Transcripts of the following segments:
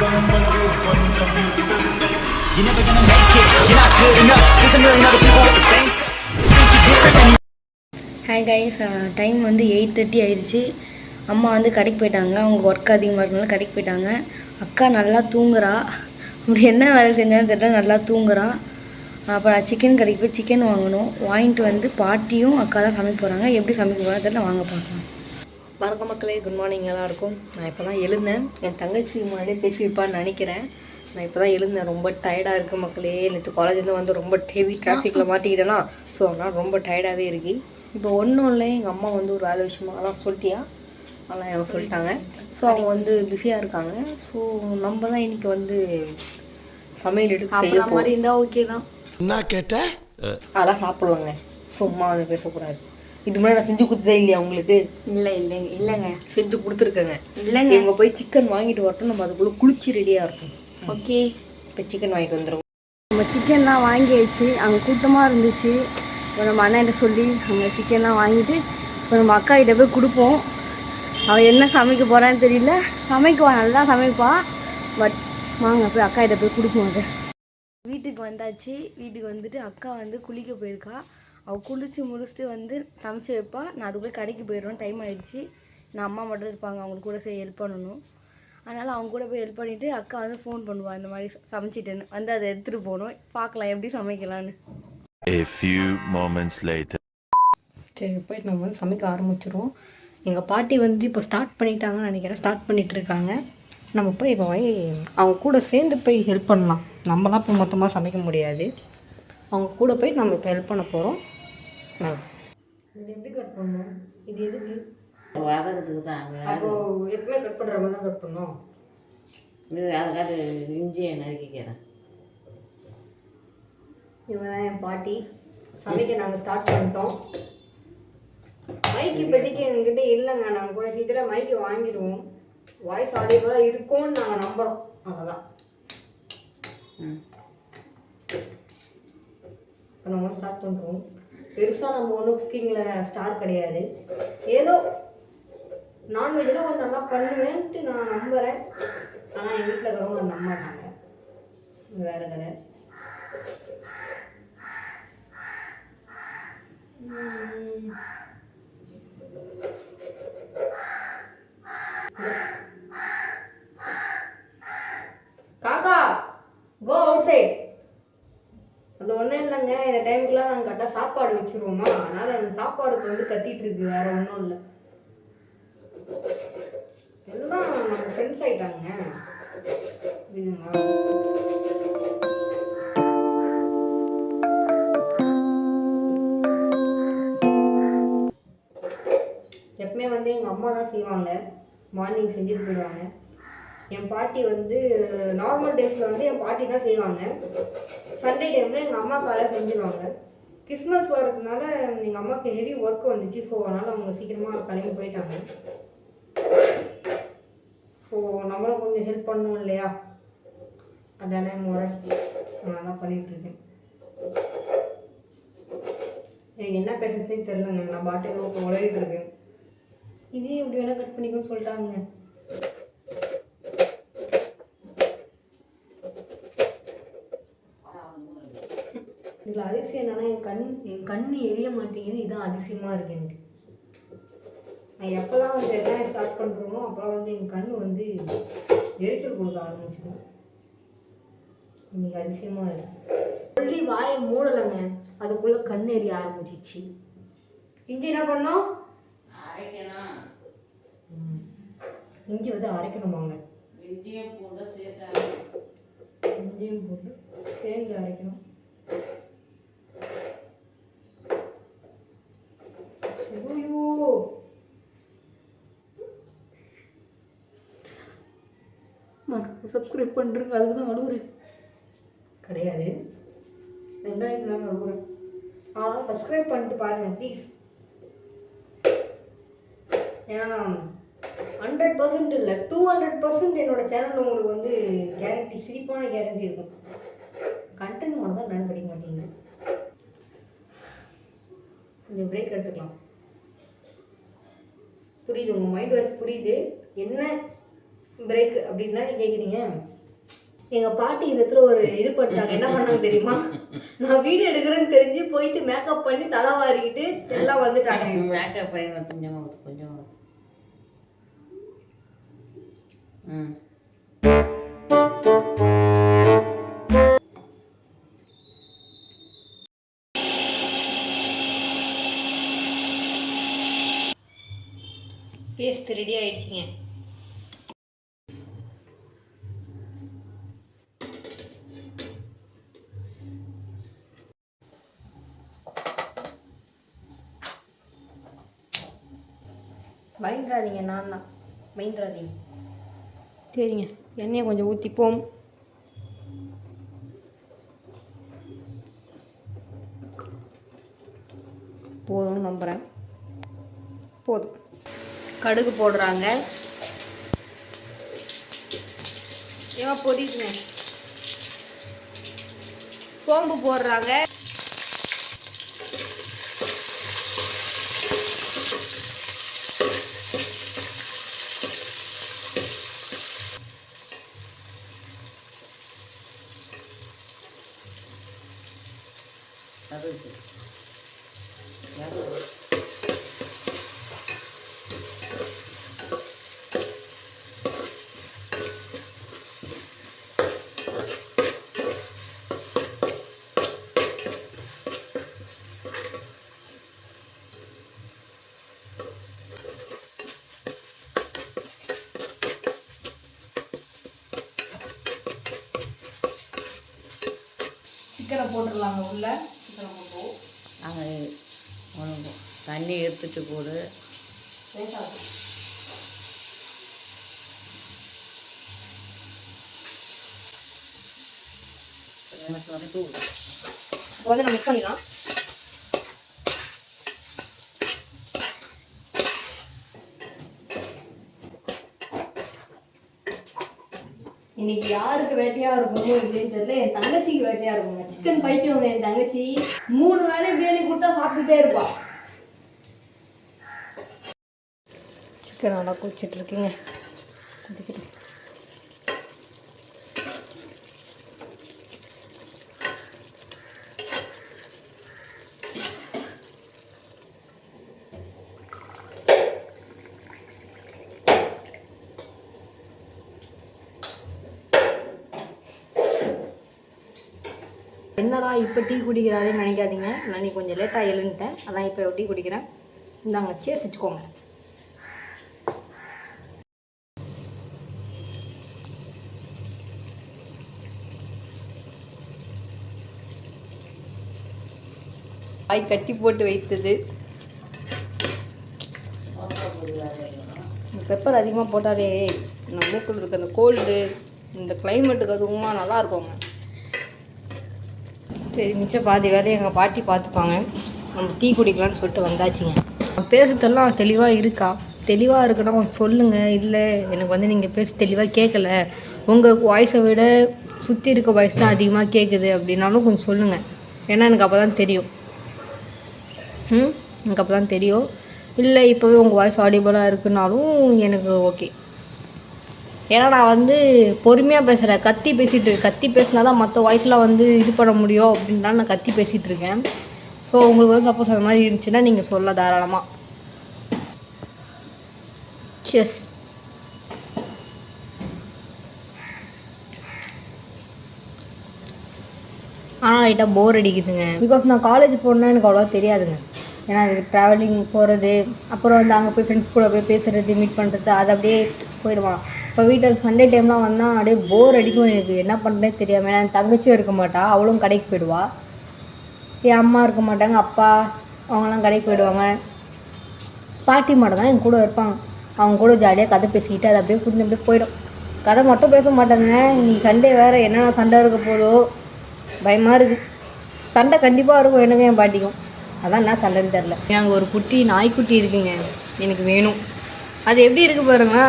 You're never gonna make it, you're not good enough. There's a million other people with the same think you're different than hi guys, time வந்து 8:30 ஆயிடுச்சு. அம்மா வந்து கடைக்கு போயிட்டாங்க. அவங்க work அதிகமாக இருக்கனால கடைக்கு போயிட்டாங்க. அக்கா நல்லா தூங்குறா. அப்படி என்ன வேலை செஞ்சாலும் தெரியல, நல்லா தூங்குறா. அப்புறம் சிக்கன் கடைக்கு போய் சிக்கன் வாங்கணும். வாங்கிட்டு வந்து பாட்டியும் அக்கா தான் சமைக்க போகிறாங்க. எப்படி சமைக்க போகிறாங்க தெரியல, வாங்க பார்க்கலாம். வணக்கம் மக்களே, குட் மார்னிங் எல்லாருக்கும். நான் இப்போ தான் எழுந்தேன். என் தங்கச்சி முன்னாடியே பேசியிருப்பான்னு நினைக்கிறேன். நான் இப்போ தான் எழுந்தேன். ரொம்ப டயர்டாக இருக்குது மக்களே. நேற்று காலேஜ்லேருந்து வந்து ரொம்ப ஹெவி டிராஃபிக்கில் மாட்டிக்கிட்டேன்னா, ஸோ அதனால் ரொம்ப டயர்டாகவே இருக்குது. இப்போ ஒன்றும் இல்லை, எங்கள் அம்மா வந்து ஒரு வேலை விஷயமா அதெல்லாம் சொல்லிட்டியா, அதெல்லாம் அவங்க சொல்லிட்டாங்க. ஸோ அவங்க வந்து பிஸியாக இருக்காங்க. ஸோ நம்ம தான் இன்றைக்கி வந்து சமையல் எடுத்து செய்ய மாதிரி இருந்தால் ஓகே தான். என்ன கேட்டேன், அதெல்லாம் சாப்பிட்லாங்க. சும்மா வந்து பேசக்கூடாது. இது மாதிரி நான் செஞ்சு கொடுத்ததே இல்லையா உங்களுக்கு? இல்லைங்க செஞ்சு கொடுத்துருக்கேங்க. இல்லைங்க, இவங்க போய் சிக்கன் வாங்கிட்டு வரட்டும், நம்ம அதுக்குள்ளே குளிச்சு ரெடியாக இருக்கும். ஓகே, இப்போ சிக்கன் வாங்கிட்டு வந்துடுவோம். நம்ம சிக்கன்லாம் வாங்கியாச்சு. அங்கே கூட்டமாக இருந்துச்சு. இப்போ நம்ம அண்ணன்கிட்ட சொல்லி அங்கே சிக்கன்லாம் வாங்கிட்டு இப்போ நம்ம அக்கா கிட்ட போய் கொடுப்போம். அவள் என்ன சமைக்க போகிறான்னு தெரியல. சமைக்குவா, நல்லா சமைப்பா. பட் வாங்க போய் அக்கா கிட்ட போய் கொடுப்போம். அதை வீட்டுக்கு வந்தாச்சு. வீட்டுக்கு வந்துட்டு அக்கா வந்து குளிக்க போயிருக்கா. அவள் குளித்து முடிச்சுட்டு வந்து சமைச்சு வைப்பா. நான் அதுக்குள்ளே கடைக்கு போயிடுவேன். டைம் ஆகிடுச்சு. நான் அம்மா மட்டும் இருப்பாங்க, அவங்களுக்கு கூட போய் ஹெல்ப் பண்ணணும். அதனால் அவங்க கூட போய் ஹெல்ப் பண்ணிவிட்டு அக்கா வந்து ஃபோன் பண்ணுவாள், இந்த மாதிரி சமைச்சிட்டேன்னு. வந்து அதை எடுத்துகிட்டு போகணும். பார்க்கலாம் எப்படி சமைக்கலான்னு. A few moments later. சரி, போயிட்டு நம்ம வந்து சமைக்க ஆரம்பிச்சிடுவோம். எங்கள் பாட்டி வந்து இப்போ ஸ்டார்ட் பண்ணிட்டாங்கன்னு நினைக்கிறேன். ஸ்டார்ட் பண்ணிகிட்ருக்காங்க. நம்ம போய் இப்போ அவங்க கூட சேர்ந்து போய் ஹெல்ப் பண்ணலாம். நம்மளாம் இப்போ மொத்தமாக சமைக்க முடியாது. அவங்க கூட போய் நம்ம இப்போ ஹெல்ப் பண்ண போகிறோம். இது எப்படி கட் பண்ணணும்? இது எதுக்கு? வதக்கிறதுக்கு தான். அப்போது எப்பவுமே கட் பண்ணுற மாதிரி தான் கட் பண்ணோம். அதுக்காக இஞ்சியை நறுக்கிக்கிறேன். இவங்க தான் என் பாட்டி. சமைக்க நாங்கள் ஸ்டார்ட் பண்ணிட்டோம். மைக்கு இப்போதைக்கு எங்ககிட்ட இல்லைங்க. நாங்கள் கூட சீக்கிரம் மைக்கு வாங்கிடுவோம். வாய்ஸ் ஆடியோவாக இருக்கும்னு நாங்கள் நம்புகிறோம். அவ்வளோதான். இப்போ நம்ம ஸ்டார்ட் பண்ணுறோம். பெருசாக நம்ம ஒன்றும் குக்கிங்கில் ஸ்டார் கிடையாது. ஏதோ நான்வெஜ்லாம் கொஞ்சம் நல்லா பண்ணுவேன்ட்டு நான் நம்புகிறேன். ஆனால் எங்கள் வீட்டில் இருக்கிறவங்க நம்ப மாட்டாங்க. வேறு கதை. காக்கா, கோ அவுட் சைட். அது ஒன்றும் இல்லைங்க. இந்த டைமுக்குலாம் நாங்கள் கரெக்டாக சாப்பாடு வச்சுருவோமா, அதனால் அந்த சாப்பாடுக்கு வந்து கத்திட்டு இருக்கு. வேறு ஒன்றும் இல்லை. எல்லாம் நம்ம ஃப்ரெண்ட்ஸ் ஆகிட்டாங்க. எப்பவுமே வந்து எங்கள் அம்மா தான் செய்வாங்க. மார்னிங் செஞ்சுட்டு போயிடுவாங்க. என் பாட்டி வந்து நார்மல் டேஸில் வந்து என் பாட்டி தான் செய்வாங்க. சண்டே டைமில் எங்கள் அம்மா காலையில் செஞ்சுருவாங்க. கிறிஸ்மஸ் வரதுனால எங்கள் அம்மாவுக்கு ஹெவி ஒர்க் வந்துச்சு. ஸோ அதனால் அவங்க சீக்கிரமாக கிளம்பி போயிட்டாங்க. ஸோ நம்மளும் கொஞ்சம் ஹெல்ப் பண்ணணும் இல்லையா, அதானே முறை. நான் தான் பண்ணிகிட்ருக்கேன். எனக்கு என்ன பேசுறதுனே தெரிலங்க. நான் பாட்டுக்கு உழையிட்டு இருக்கேன். இதே இப்படி வேணால் கட் பண்ணிக்கணும்னு சொல்லிட்டாங்க. இதில் அதிசயம் என்னன்னா, என் கண் எரிய மாட்டேங்குது. இதுதான் அதிசயமாக இருக்குது எனக்கு. நான் எப்போதான் வந்து வெங்காயம் ஸ்டார்ட் பண்ணுறோமோ அப்போலாம் வந்து என் கண் வந்து எரிச்சல் கொடுக்க ஆரம்பிச்சிடும். இன்னைக்கு அதிசயமாக இருக்குது. சொல்லி வாயை மூடலைங்க, அதுக்குள்ளே கண் எரிய ஆரம்பிச்சிச்சு. இஞ்சி என்ன பண்ணோம்? அரைக்கணும். இஞ்சி வந்து அரைக்கணுமாங்க? இஞ்சியும் பூண்டு சேர்த்து இஞ்சியும் போட்டு சேர்ந்து அரைக்கணும். ஐயோ, சப்ஸ்கிரைப் பண்ணுறேங்க. அதுக்கு தான் அழுகுறேன் கிடையாது, வெங்காயத்துலாம் அழுகுறேன். ஆனால் சப்ஸ்கிரைப் பண்ணிட்டு பாருங்கள் ப்ளீஸ். ஏன்னா 100% இல்லை, 200% என்னோடய சேனலில் உங்களுக்கு வந்து கேரண்டி, சிரிப்பான கேரண்டி இருக்கும். கண்டென்ட் மட்டும் தான் நான் படிக்க மாட்டேங்க. கொஞ்சம் பிரேக் எடுத்துக்கலாம். புரியுது, உங்கள் மைண்ட் வாய்ஸ் புரியுது. என்ன பிரேக் அப்படின்னு தான் கேட்குறீங்க. எங்கள் பாட்டி இந்த இடத்துல ஒரு இது பண்ணிட்டாங்க. என்ன பண்ணாங்க தெரியுமா? நான் வீடியோ எடுக்கிறேன்னு தெரிஞ்சு போயிட்டு மேக்கப் பண்ணி தலை வாரிக்கிட்டு எல்லாம் வந்துட்டாங்க. மேக்கப் பையன் கொஞ்சமாக ஊற்று கொஞ்சமாக ஊற்று. ம் பேஸ்ட் ரெடி ஆயிடுச்சுங்க. பயந்துடாதீங்க, நான் தான் பயந்துடாதீங்க. சரிங்க, எண்ணெயை கொஞ்சம் ஊற்றிப்போம். போதும்னு நம்புகிறேன். போதும். கடுகு போடுறாங்க. ஏன் பொரியுதுங்க. சோம்பு போடுறாங்க. சிக்கனை போட்டுடலாங்க. உள்ள சிக்கனை போட்டுவோம். நாங்கள் உனக்கு தண்ணி எடுத்துட்டு போடு. வந்து நம்ம மிக்ஸ் பண்ணிடலாம். இன்னைக்கு யாருக்கு வேட்டையா இருக்குமோ இல்லைன்னு தெரியல. என் தங்கச்சிக்கு வேட்டையா இருக்குங்க. சிக்கன் பைத்தியவங்க என் தங்கச்சி. 3 வேளை பிரியாணி கொடுத்தா சாப்பிட்டுட்டே இருப்பா. சிக்கன் நல்லா குடிச்சிட்டு இருக்குங்க. என்னடா இப்போ டீ குடிக்கிறாருன்னு நினைக்காதீங்க. நான் நீ கொஞ்சம் லேட்டாக எழுந்துட்டேன், அதான் இப்போ டீ குடிக்கிறேன். இந்தாங்க சேஸ் வச்சுக்கோங்க. வாய் கட்டி போட்டு வைத்தது. பெப்பர் அதிகமாக போட்டாலே நம்ம மூக்கில் இருக்க அந்த கோல்டு, இந்த கிளைமேட்டுக்கு அதுவுமா நல்லா இருக்குங்க. சரி, மிச்சம் பாதி வேலையை எங்கள் பாட்டி பார்த்துப்பாங்க. நம்ம டீ குடிக்கலான்னு சொல்லிட்டு வந்தாச்சுங்க. பேசுறதெல்லாம் தெளிவாக இருக்கா? தெளிவாக இருக்குன்னா கொஞ்சம் சொல்லுங்கள். இல்லை எனக்கு வந்து நீங்கள் பேச தெளிவாக கேட்கல, உங்கள் வாய்ஸை விட சுற்றி இருக்க வாய்ஸ் தான் அதிகமாக கேட்குது அப்படின்னாலும் கொஞ்சம் சொல்லுங்கள். ஏன்னா எனக்கு அப்போ தான் தெரியும். எனக்கு அப்போ தான் தெரியும். இல்லை இப்போவே உங்கள் வாய்ஸ் ஆடியபிளாக இருக்குனாலும் எனக்கு ஓகே. ஏன்னா நான் வந்து பொறுமையாக பேசுகிறேன். கத்தி பேசினா தான் மற்ற வாய்ஸ்லாம் வந்து இது பண்ண முடியும் அப்படின்லாம் நான் கத்தி பேசிகிட்டு இருக்கேன். ஸோ உங்களுக்கு வந்து சப்போஸ் அது மாதிரி இருந்துச்சுன்னா நீங்கள் சொல்ல தாராளமாக. செஸ். ஆனால் லைட்டாக போர் அடிக்குதுங்க. பிகாஸ் நான் காலேஜ் போகணுன்னா எனக்கு அவ்வளோவா தெரியாதுங்க. ஏன்னா அதுக்கு ட்ராவலிங் போகிறது, அப்புறம் வந்து அங்கே போய் ஃப்ரெண்ட்ஸ் கூட போய் பேசுகிறது, மீட் பண்ணுறது, அது அப்படியே போயிடுவான். இப்போ வீட்டுக்கு சண்டே டைம்லாம் வந்தால் அப்படியே போர் அடிக்கும். எனக்கு என்ன பண்ணுறதே தெரியாமல். ஏன்னா என் தங்கச்சியும் இருக்க மாட்டா, அவளும் கடைக்கு போயிடுவா. என் அம்மா இருக்க மாட்டாங்க, அப்பா அவங்களாம் கடைக்கு போயிடுவாங்க. பாட்டி மட்டும் தான் என் கூட இருப்பாங்க. அவங்க கூட ஜாலியாக கதை பேசிக்கிட்டு அது அப்படியே புரிஞ்சு அப்படியே போயிடும். கதை மட்டும் பேச மாட்டாங்க. இன்னைக்கு சண்டே வேறு என்னென்ன சண்டை இருக்க போதோ பயமாக இருக்குது. சண்டை கண்டிப்பாக இருக்கும் எனக்கு என் பாட்டிக்கும். அதான் என்ன சண்டைன்னு தெரில. அங்கே ஒரு குட்டி நாய்க்குட்டி இருக்குங்க, எனக்கு வேணும். அது எப்படி இருக்குது பாருங்கன்னா,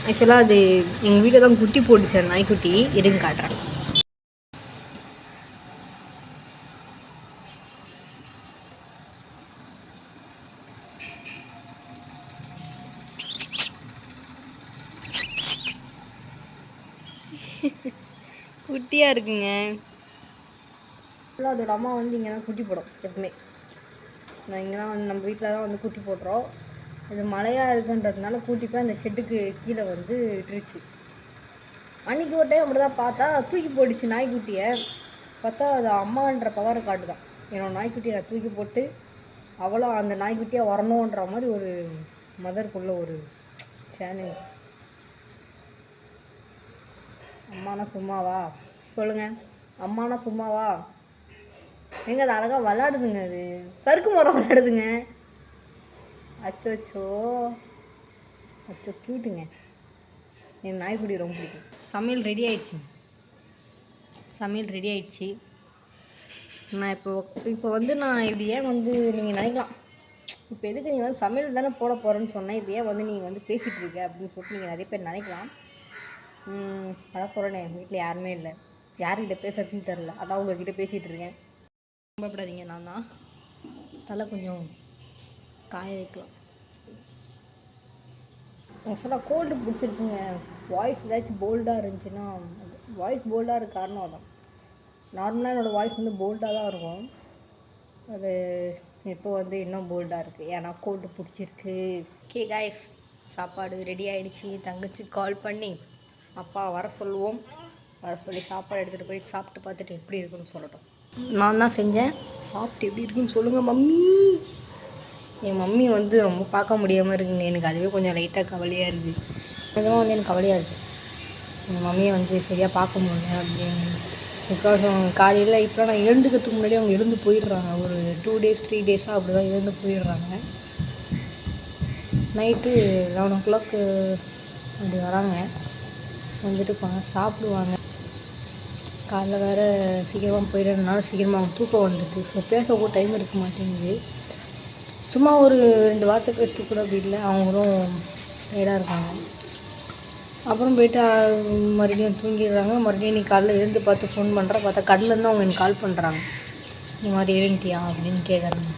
ஆக்சுவலாக அது எங்கள் வீட்டில் தான் குட்டி போட்டுச்சு அந்த நாய்க்குட்டி. இருங்க காட்டுறேன். குட்டியாக இருக்குங்க. அதோட அம்மா வந்து இங்கே தான் குட்டி போடும் எப்பவுமே. நான் இங்கே தான் வந்து நம்ம வீட்டில் தான் வந்து குட்டி போட்டுறோம். இது மழையாக இருக்குன்றதுனால கூட்டி போய் அந்த ஷெட்டுக்கு கீழே வந்து இட்டுருச்சு. அன்றைக்கி ஒரு டைம் அப்படி தான் பார்த்தா தூக்கி போட்டுச்சு நாய்க்குட்டியை. பார்த்தா அது அம்மான்ற பவரை காட்டு தான். என்னோடய நாய்க்குட்டியை நான் தூக்கி போட்டு அவ்வளோ அந்த நாய்க்குட்டியாக வரணுன்ற மாதிரி ஒரு மதருக்குள்ள ஒரு சேனல். அம்மானா சும்மாவா சொல்லுங்கள்? அம்மானா சும்மாவா? எங்க அது அழகாக விளாடுதுங்க. அது சறுக்கு மரம் விளாடுதுங்க. அச்சோ அச்சோ க்யூட்டுங்க. என் நாய்க்குட்டி ரொம்ப பிடிக்கும். சமையல் ரெடி ஆயிடுச்சு. நான் இப்போ வந்து நான் இப்படி ஏன் வந்து நீங்கள் நினைக்கலாம், இப்போ எதுக்கு நீங்கள் வந்து சமையல் தானே போட போகிறேன்னு சொன்னேன், இப்போ ஏன் வந்து நீங்கள் வந்து பேசிகிட்டு இருக்க அப்படின்னு சொல்லிட்டு நீங்கள் நிறைய பேர் நினைக்கலாம். அதான் சொல்கிறேன், என் வீட்டில் யாருமே இல்லை, யார்கிட்ட பேசுறதுன்னு தெரில, அதான் உங்ககிட்ட பேசிகிட்டு இருக்கேன். பயப்படாதீங்க, நான் தான் தலை கொஞ்சம் காய வைக்கலாம். ஆக்சுவலாக கோல்டு பிடிச்சிருக்குங்க. வாய்ஸ் ஏதாச்சும் போல்டாக இருந்துச்சுன்னா, வாய்ஸ் போல்டாக இருக்க காரணம் அதான். நார்மலாக என்னோடய வாய்ஸ் வந்து போல்டாக தான் இருக்கும். அது இப்போ வந்து இன்னும் போல்டாக இருக்குது, ஏன்னா கோல்டு பிடிச்சிருக்கு. ஓகே காய்ஸ், சாப்பாடு ரெடி ஆகிடுச்சி. தங்கச்சி கால் பண்ணி அப்பா வர சொல்லுவோம். வர சொல்லி சாப்பாடு எடுத்துகிட்டு போய் சாப்பிட்டு பார்த்துட்டு எப்படி இருக்குன்னு சொல்லட்டும். நான் தான் செஞ்சேன், சாப்பிட்டு எப்படி இருக்குன்னு சொல்லுங்கள் மம்மி. என் மம்மி வந்து ரொம்ப பார்க்க முடியாமல் இருக்குங்க. எனக்கு அதுவே கொஞ்சம் லைட்டாக கவலையாக இருக்குது. அதுவும் வந்து எனக்கு கவலையாக இருக்குது, என் மம்மியை வந்து சரியாக பார்க்க முடியல அப்படின்னு. பிகாஸ் காலையில் இப்போ நான் எழுந்துக்கிறதுக்கு முன்னாடி அவங்க எழுந்து போயிடுறாங்க. ஒரு 2 days 3 days அப்படி தான் எழுந்து போயிடுறாங்க. நைட்டு 11 o'clock அப்படி வராங்க. வந்துட்டு சாப்பிடுவாங்க. காலைல வேறு சீக்கிரமாக போயிடுறதுனால சீக்கிரமாக அவங்க தூக்கம் வந்துடுது. ஸோ பேசக்கூட டைம் இருக்க மாட்டேங்குது. சும்மா ஒரு 2 வார்த்தை பேசிட்டு கூட அப்படி இல்லை, அவங்களும் டயர்டாக இருக்காங்க. அப்புறம் போய்ட்டு மறுபடியும் தூங்கிடுறாங்க. மறுபடியும் நீ காலைல எழுந்து பார்த்து ஃபோன் பண்ணுற பார்த்தா கடலேருந்து அவங்க எனக்கு கால் பண்ணுறாங்க, இந்த மாதிரி எழுந்துட்டியா அப்படின்னு கேட்குறாங்க.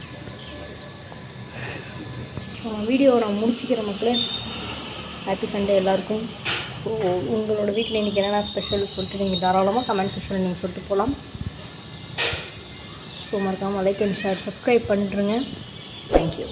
வீடியோவை நான் முடிச்சிக்கிறேன் மக்களே. ஹாப்பி சண்டே எல்லாருக்கும். ஸோ உங்களோட வீட்டில் இன்றைக்கி என்னென்ன ஸ்பெஷல் சொல்லிட்டு நீங்கள் தாராளமாக கமெண்ட் செக்ஷனில் நீங்கள் சொல்லிட்டு போகலாம். ஸோ மறக்காமல் லைக் அண்ட் ஷேர் சப்ஸ்கிரைப் பண்ணிட்டுருங்க. தேங்க்யூ.